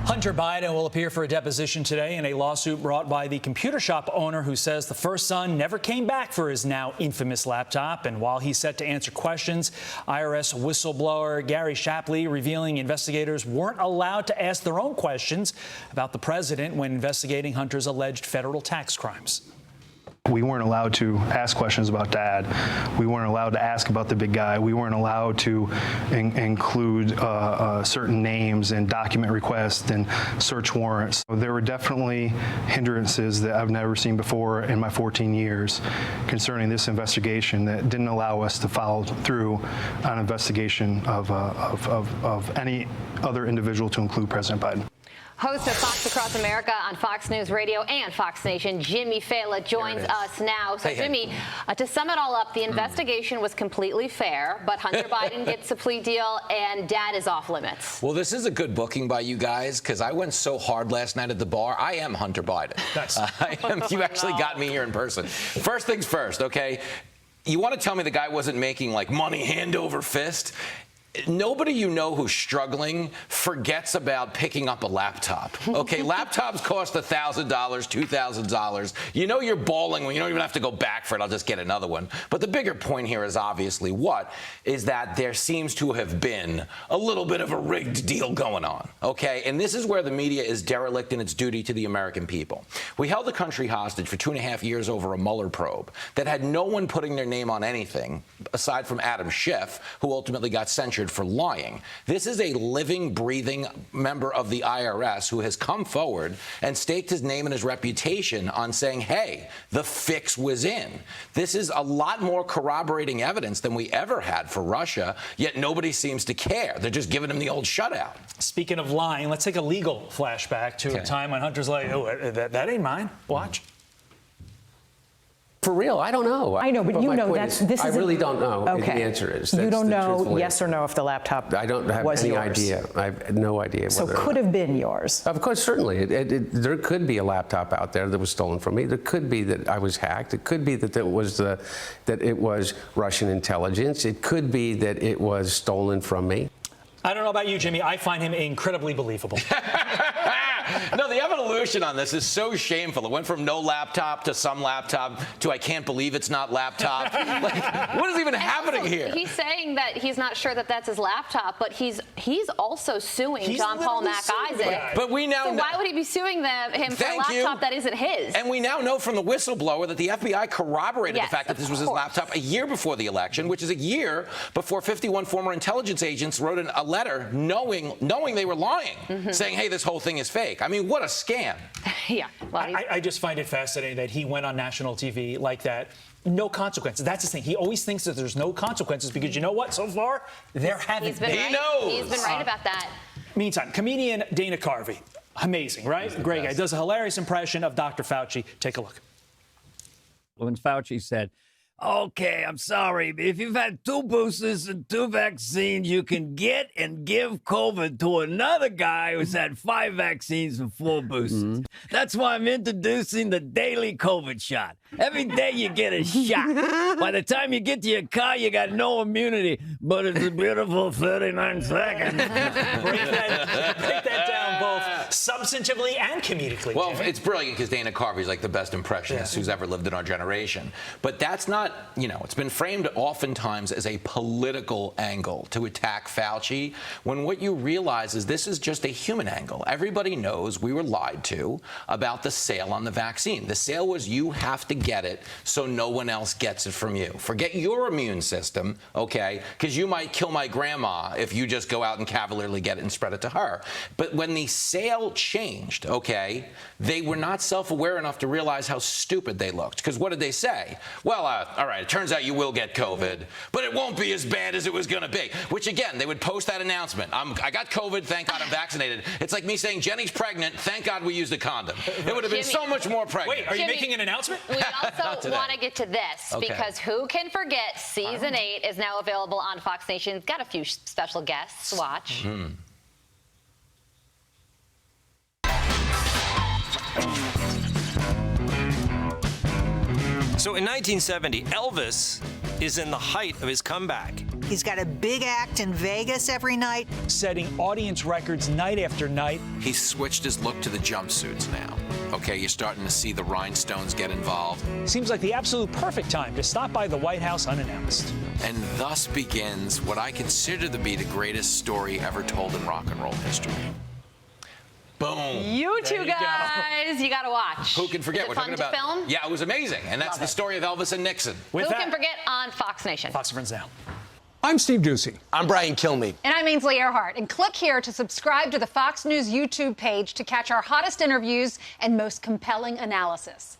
Hunter Biden will appear for a deposition today in a lawsuit brought by the computer shop owner who says the first son never came back for his now infamous laptop. And while he's set to answer questions, IRS whistleblower Gary Shapley revealing investigators weren't allowed to ask their own questions about the president when investigating Hunter's alleged federal tax crimes. We weren't allowed to ask questions about Dad. We weren't allowed to ask about the big guy. We weren't allowed to include certain names and document requests and search warrants. There were definitely hindrances that I've never seen before in my 14 years concerning this investigation that didn't allow us to follow through on investigation of any other individual, to include President Biden. Host of Fox Across America on Fox News Radio and Fox Nation, Jimmy Failla joins us now. So, Jimmy, to sum it all up, the investigation was completely fair, but Hunter Biden gets a plea deal and Dad is off limits. Well, this is a good booking by you guys because I went so hard last night at the bar. I am Hunter Biden. Nice. You actually got me here in person. First things first, okay? You want to tell me the guy wasn't making like money hand over fist? Nobody you know who's struggling forgets about picking up a laptop. Okay, laptops cost $1,000, $2,000. You know you're balling when you don't even have to go back for it. I'll just get another one. But the bigger point here is obviously what? Is that there seems to have been a little bit of a rigged deal going on. Okay, and this is where the media is derelict in its duty to the American people. We held the country hostage for 2.5 years over a Mueller probe that had no one putting their name on anything aside from Adam Schiff, who ultimately got censured for lying. This is a living, breathing member of the IRS who has come forward and staked his name and his reputation on saying, hey, the fix was in. This is a lot more corroborating evidence than we ever had for Russia, yet nobody seems to care. They're just giving him the old shutout. Speaking of lying, let's take a legal flashback to a time when Hunter's like, oh, that ain't mine. Watch. For real, I don't know. I know, but you know this is. I really don't know. Okay. The answer is. You don't know yes or no if the laptop I don't have was any yours. idea. I have no idea. So could have been yours. Of course, certainly. There could be a laptop out there that was stolen from me. There could be that I was hacked. It could be that it was Russian intelligence. It could be that it was stolen from me. I don't know about you, Jimmy. I find him incredibly believable. No, the evolution on this is so shameful. It went from no laptop to some laptop to I can't believe it's not laptop. Like, what is even happening here? He's saying that he's not sure that that's his laptop, but he's also suing John Paul Mac Isaac. But we now know. Why would he be suing him for a laptop that isn't his? And we now know from the whistleblower that the FBI corroborated the fact that this was his laptop a year before the election, which is a year before 51 former intelligence agents wrote a letter knowing they were lying, saying, hey, this whole thing is fake. I mean, what a scam. Yeah. Well, I just find it fascinating that he went on national TV like that. No consequences. That's his thing. He always thinks that there's no consequences because you know what? So far, there haven't been. He knows. He's been right about that. Meantime, comedian Dana Carvey. Amazing, right? Great guy. Does a hilarious impression of Dr. Fauci. Take a look. When Fauci said, okay, I'm sorry, but if you've had 2 boosters and 2 vaccines, you can get and give COVID to another guy who's had 5 vaccines and 4 boosters. That's why I'm introducing the daily COVID shot. Every day you get a shot. By the time you get to your car, you got no immunity, but it's a beautiful 39 seconds. Break that down both substantively and comedically. Well, it's brilliant because Dana Carvey's like the best impressionist who's ever lived in our generation. But that's not, it's been framed oftentimes as a political angle to attack Fauci, when what you realize is this is just a human angle. Everybody knows we were lied to about the sale on the vaccine. The sale was you have to get it so no one else gets it from you. Forget your immune system, okay, because you might kill my grandma if you just go out and cavalierly get it and spread it to her. But when the sale changed, okay, they were not self-aware enough to realize how stupid they looked. Because what did they say? Well, all right, it turns out you will get COVID, but it won't be as bad as it was going to be. Which, again, they would post that announcement. I got COVID, thank God I'm vaccinated. It's like me saying, Jenny's pregnant, thank God we used a condom. It would have been so much more pregnant. Wait, are you making an announcement? We also want to get to this because who can forget Season 8 is now available on Fox Nation. Got a few special guests. Watch. So in 1970, Elvis is in the height of his comeback. He's got a big act in Vegas every night, setting audience records night after night. He's switched his look to the jumpsuits now. Okay, you're starting to see the rhinestones get involved. Seems like the absolute perfect time to stop by the White House unannounced. And thus begins what I consider to be the greatest story ever told in rock and roll history. Boom. You two guys, you got to watch. Who can forget? Is it We're fun talking about. to film? Yeah, it was amazing, and that's the story of Elvis and Nixon. With Who that, can forget on Fox Nation? Fox and Friends now. I'm Steve Ducey. I'm Brian Kilmeade. And I'm Ainsley Earhart. And click here to subscribe to the Fox News YouTube page to catch our hottest interviews and most compelling analysis.